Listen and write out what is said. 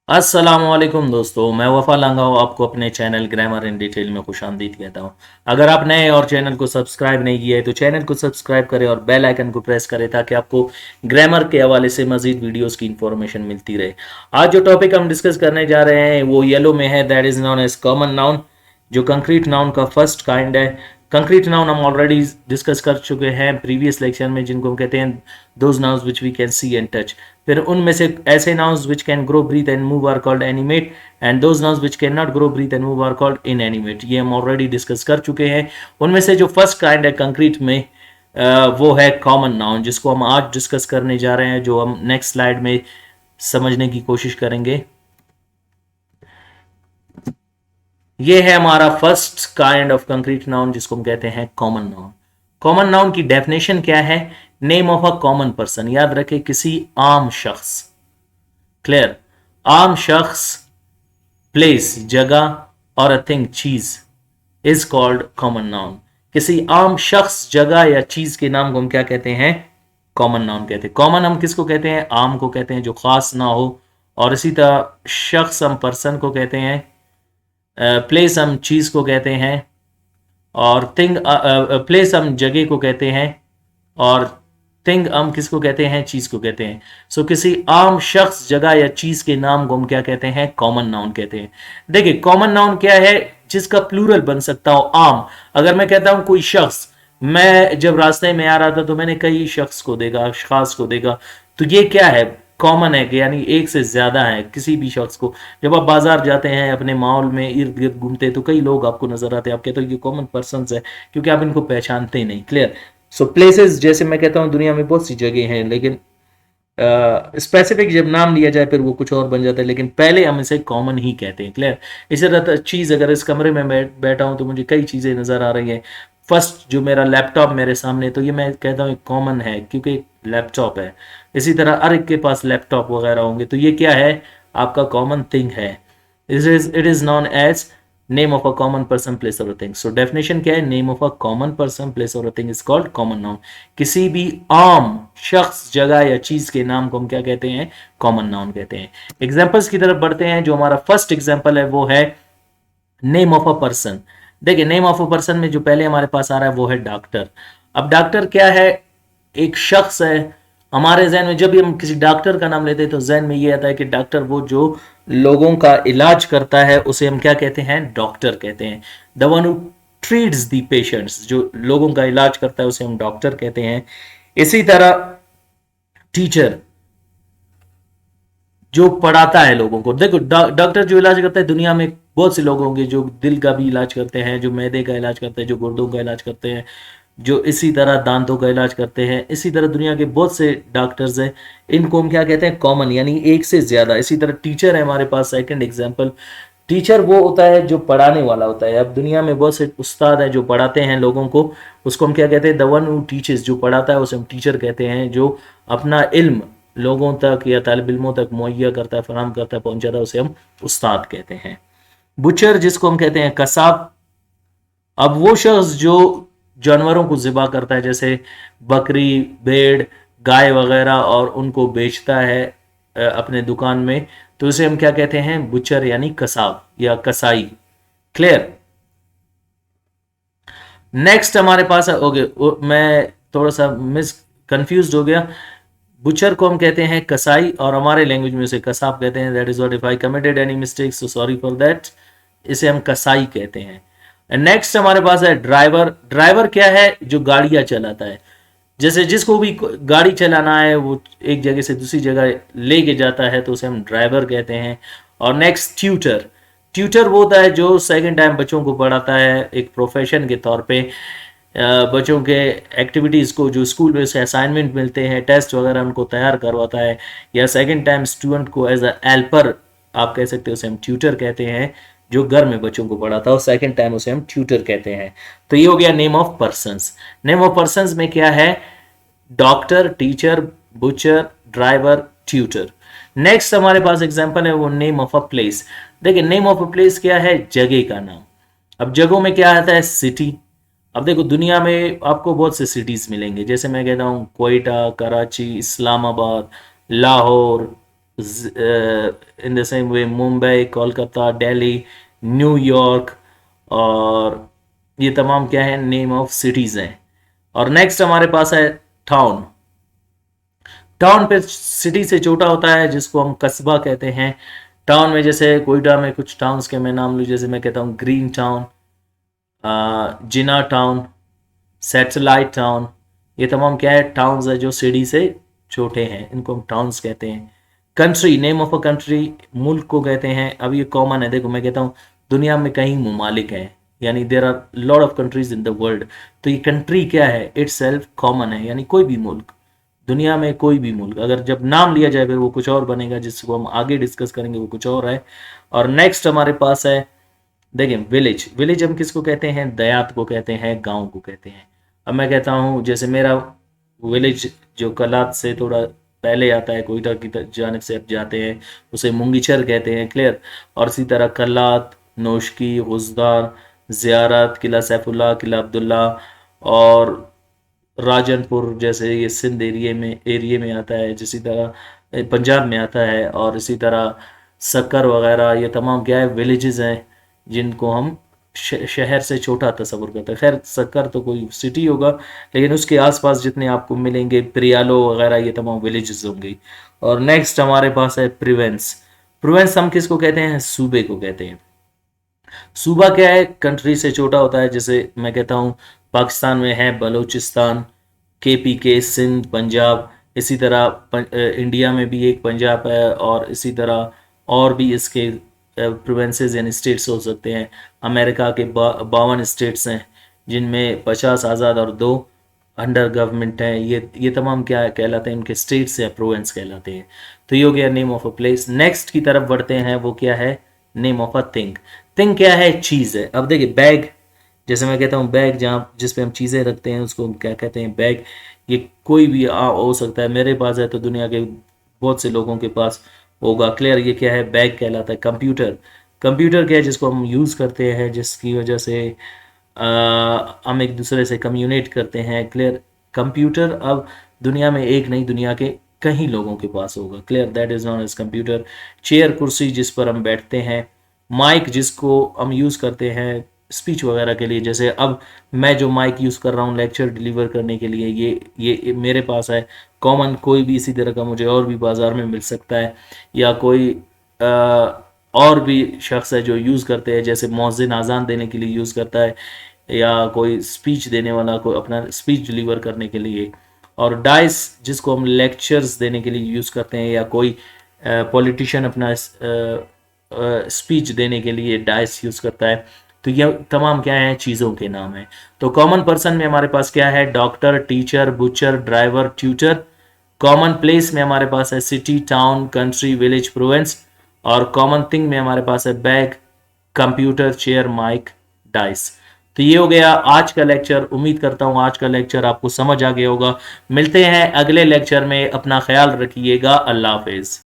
अस्सलामुअलैकुम दोस्तों, मैं वफ़ा लांगा हूँ आपको अपने चैनल ग्रामर इन डिटेल में खुशामदीद कहता हूँ। अगर आप नए और चैनल को सब्सक्राइब नहीं किया है तो चैनल को सब्सक्राइब करें और बेल आइकन को प्रेस करें ताकि आपको ग्रामर के हवाले से मजीद वीडियोस की इंफॉर्मेशन मिलती रहे। आज जो टॉपिक हम डिस्कस करने जा रहे हैं वो येलो में है, that is known as common noun, जो कंक्रीट नाउन का फर्स्ट काइंड है। कंक्रीट नाउन हम ऑलरेडी डिस्कस कर चुके हैं प्रीवियस लेक्चर में, जिनको हम कहते हैं those nouns which we can see and touch. फिर उनमें से ऐसे nouns which can grow breathe and move are called animate, and those nouns which can not grow breathe and move are called inanimate. ये हम already discuss कर चुके हैं। उनमें से जो फर्स्ट काइंड है कंक्रीट में, वो है कॉमन नाउन, जिसको हम आज डिस्कस करने जा रहे हैं, जो हम नेक्स्ट स्लाइड में समझने की कोशिश करेंगे। ये है हमारा first kind of concrete noun, जिसको हम कहते हैं कॉमन नाउन। कॉमन नाउन की डेफिनेशन क्या है? Name of a common person. याद रखें, किसी आम शख्स, क्लियर, आम शख्स, प्लेस जगह, और अ थिंग चीज इज कॉल्ड कॉमन नाउन। किसी आम शख्स, जगह या चीज के नाम को हम क्या कहते हैं? कॉमन नाउन कहते हैं। कॉमन हम किसको कहते हैं? आम को कहते हैं, जो खास ना हो। और इसी तरह शख्स हम पर्सन को कहते हैं, प्लेस हम चीज को कहते हैं, और थिंग, प्लेस हम जगह को कहते हैं, और थिंग हम किसको कहते हैं? चीज को कहते हैं। सो किसी आम शख्स, जगह या चीज के नाम को हम क्या कहते हैं? कॉमन नाउन कहते हैं। देखिए, कॉमन नाउन क्या है? जिसका प्लूरल बन सकता हो, आम। अगर मैं कहता हूं कोई शख्स, मैं जब रास्ते में आ रहा था तो मैंने कई शख्स को देखा, अशखास को देखा, तो ये क्या है? कॉमन है कि यानी एक से ज्यादा है किसी भी शख्स को। जब आप बाजार जाते हैं, अपने माहौल में इर्द गिर्द घूमते हैं, तो कई लोग आपको नजर आते हैं, आप कहते हो ये कॉमन पर्सन है, क्योंकि आप इनको पहचानते ही नहीं। क्लियर? सो प्लेसेस, जैसे मैं कहता हूँ दुनिया में बहुत सी जगह हैं, लेकिन स्पेसिफिक जब नाम लिया जाए फिर वो कुछ और बन जाता है, लेकिन पहले हम इसे कॉमन ही कहते हैं। क्लियर? इसी तरह चीज़, अगर इस कमरे में बैठा हूँ तो मुझे कई चीज़ें नज़र आ रही हैं। फर्स्ट जो मेरा लैपटॉप मेरे सामने, तो ये मैं कहता हूँ कॉमन है क्योंकि एक लैपटॉप है। इसी तरह हर एक के पास लैपटॉप वगैरह होंगे, तो ये क्या है? आपका कॉमन थिंग है। It is known as name of a common person, place और थिंग। सो डेफिनेशन क्या है? Name of a common person, place और thing is called common noun. किसी भी आम शख्स, जगह या चीज के नाम को हम क्या कहते हैं? कॉमन नाउन कहते हैं। एग्जांपल्स की तरफ बढ़ते हैं। जो हमारा फर्स्ट एग्जांपल है वो है नेम ऑफ अ पर्सन। देखिए, नेम ऑफ अ पर्सन में जो पहले हमारे पास आ रहा है वो है डॉक्टर। अब डॉक्टर क्या है? एक शख्स है। हमारे जहन में जब भी हम किसी डॉक्टर का नाम लेते हैं तो जहन में ये आता है कि डॉक्टर वो जो लोगों का इलाज करता है उसे हम क्या कहते हैं? डॉक्टर कहते हैं। The one who treats the patients, जो लोगों का इलाज करता है उसे हम डॉक्टर कहते हैं। इसी तरह टीचर, जो पढ़ाता है लोगों को। देखो, डॉक्टर जो इलाज करता है, दुनिया में बहुत से लोग होंगे जो दिल का भी इलाज करते हैं, जो मैदे का इलाज करते हैं, जो गुर्दों का इलाज करते हैं, जो इसी तरह दांतों का इलाज करते हैं। इसी तरह दुनिया के बहुत से डॉक्टर्स हैं, इनको हम क्या कहते हैं? कॉमन, यानी एक से ज्यादा। इसी तरह टीचर है हमारे पास, सेकंड एग्जांपल। टीचर वो होता है जो पढ़ाने वाला होता है। अब दुनिया में बहुत से उस्ताद हैं जो पढ़ाते हैं लोगों को, उसको हम क्या कहते हैं? द वन हु टीचेस, जो पढ़ाता है उसे हम टीचर कहते हैं। जो अपना इल्म लोगों तक या तालिब इल्मों तक मुहैया करता है, फराहम करता है, पहुंचाता है, उसे हम उस्ताद कहते हैं। बुचर, जिसको हम कहते हैं कसाब। अब वो शख्स जो जानवरों को ज़िबा करता है, जैसे बकरी, भेड़, गाय वगैरह, और उनको बेचता है अपने दुकान में, तो उसे हम क्या कहते हैं? बुचर, यानी कसाब या कसाई। क्लियर? नेक्स्ट हमारे पास है, ओके, मैं थोड़ा सा मिस कंफ्यूज हो गया। बुचर को हम कहते हैं कसाई, और हमारे लैंग्वेज में उसे कसाब कहते हैं। That is what, if I committed any mistakes so sorry for that. इसे हम कसाई कहते हैं। नेक्स्ट हमारे पास है ड्राइवर। ड्राइवर क्या है? जो गाड़ियां चलाता है। जैसे जिसको भी गाड़ी चलाना है, वो एक जगह से दूसरी जगह लेके जाता है, तो उसे हम ड्राइवर कहते हैं। और नेक्स्ट ट्यूटर। ट्यूटर वो होता है जो सेकंड टाइम बच्चों को पढ़ाता है, एक प्रोफेशन के तौर पे। बच्चों के एक्टिविटीज़ को, जो स्कूल में से असाइनमेंट मिलते हैं, टेस्ट वगैरह, उनको तैयार करवाता है, या सेकंड टाइम स्टूडेंट को एज अ हेल्पर आप कह सकते हो, उसे हम ट्यूटर कहते हैं। जो घर में बच्चों को पढ़ाता हो, सेकंड टाइम उसे हम ट्यूटर कहते हैं। तो ये हो गया name of persons. Name of persons में क्या है? Doctor, teacher, butcher, driver, tutor. Next हमारे पास एग्जांपल है वो नेम ऑफ अ प्लेस। देखिए, नेम ऑफ अ प्लेस क्या है? जगह का नाम। अब जगहों में क्या आता है? सिटी। अब देखो, दुनिया में आपको बहुत से सिटीज मिलेंगे, जैसे मैं कहता हूँ Quetta, Karachi, Islamabad, Lahore, in the same way Mumbai, Kolkata, Delhi, New York, और ये तमाम क्या है, नेम ऑफ सिटीज हैं। और नेक्स्ट हमारे पास है टाउन। टाउन पे सिटी से छोटा होता है जिसको हम कस्बा कहते हैं। टाउन में जैसे कोयटा में कुछ टाउन्स के मैं नाम लूँ, जैसे मैं कहता हूँ ग्रीन टाउन, जिना टाउन, सैटेलाइट टाउन, ये तमाम क्या है, टाउन्स है जो सिटी से छोटे हैं, इनको हम टाउन्स कहते हैं। Country, name of a country, मुल्क को कहते हैं। अब ये कॉमन है, देखो मैं कहता हूँ दुनिया में कई ममालिक हैं, यानी there are lot of countries in the world, तो ये कंट्री क्या है, इट्स सेल्फ कॉमन है, यानी कोई भी मुल्क, दुनिया में कोई भी मुल्क, अगर जब नाम लिया जाए फिर वो कुछ और बनेगा, जिसको हम आगे डिस्कस करेंगे वो कुछ और है। और नेक्स्ट हमारे पास है, देखिए विलेज। विलेज हम किसको कहते हैं, दयात को कहते हैं, गांव को कहते हैं। अब मैं कहता हूँ जैसे मेरा विलेज जो कलात से थोड़ा पहले आता है, कोयटा की जानिब से अब जाते हैं, उसे मुंगीचर कहते हैं, क्लियर। और इसी तरह कलात, नोशकी, गुजदार, ज़ियारत, किला सैफुल्ला, किला अब्दुल्ला, और राजनपुर जैसे ये सिंध एरिए में आता है, इसी तरह पंजाब में आता है। और इसी तरह सक्कर वगैरह, ये तमाम क्या है, विलेजेस हैं जिनको हम शहर से छोटा तस्वुर करते हैं। खैर सक्कर तो कोई सिटी होगा, लेकिन उसके आसपास जितने आपको मिलेंगे, प्रियालो वगैरह, ये तमाम विलेजेस होंगे। और नेक्स्ट हमारे पास है प्रोवेंस। प्रोवेंस हम किसको कहते हैं, सूबे को कहते हैं। सूबा क्या है, कंट्री से छोटा होता है, जैसे मैं कहता हूँ पाकिस्तान में है बलूचिस्तान, KPK, सिंध, पंजाब। इसी तरह इंडिया में भी एक पंजाब है, और इसी तरह और भी इसके प्रोविंसेस यानी स्टेट्स हो सकते हैं। अमेरिका के 52 स्टेट्स हैं, जिनमें 50 आज़ाद और 2 अंडर गवर्नमेंट हैं। ये तमाम क्या कहलाते हैं, इनके स्टेट्स या प्रोविंस कहलाते हैं। तो ये हो गया name of a place. Next की तरफ बढ़ते हैं, वो क्या है, name of a thing. Thing क्या है, चीज़ है। अब देखिए बैग, जैसे मैं कहता हूँ बैग, जहाँ जिस पे हम चीज़ें रखते हैं उसको हम क्या कहते हैं, बैग। ये कोई भी हो सकता है, मेरे पास है तो दुनिया के बहुत से लोगों के पास होगा, क्लियर। ये क्या है, बैग कहलाता है। कंप्यूटर, कंप्यूटर क्या है, जिसको हम यूज़ करते हैं, जिसकी वजह से हम एक दूसरे से कम्युनिकेट करते हैं, क्लियर। कंप्यूटर अब दुनिया में एक नहीं, दुनिया के कहीं लोगों के पास होगा, clear. That is known as computer. Chair, कुर्सी जिस पर हम बैठते हैं। माइक, जिसको हम यूज़ करते हैं स्पीच वगैरह के लिए, जैसे अब मैं जो माइक यूज़ कर रहा हूँ लेक्चर डिलीवर करने के लिए, ये मेरे पास है। कॉमन कोई भी इसी तरह का मुझे और भी बाज़ार में मिल सकता है, या कोई और भी शख्स है जो यूज़ करते हैं, जैसे मौज़िन आज़ान देने के लिए यूज़ करता है, या कोई स्पीच देने वाला कोई अपना स्पीच डिलीवर करने के लिए। और डाइस, जिसको हम लेक्चर्स देने के लिए यूज़ करते हैं, या कोई पॉलिटिशियन अपना स्पीच देने के लिए डाइस यूज़ करता है। तो ये तमाम क्या है, चीज़ों के नाम हैं। तो कॉमन पर्सन में हमारे पास क्या है, doctor, teacher, butcher, driver, tutor. Common place में हमारे पास है city, town, country, village, province. और कॉमन थिंग में हमारे पास है bag, computer, chair, mic, dice. तो ये हो गया आज का लेक्चर। उम्मीद करता हूँ आज का लेक्चर आपको समझ आ गया होगा। मिलते हैं अगले लेक्चर में, अपना ख्याल रखिएगा। अल्लाह हाफिज।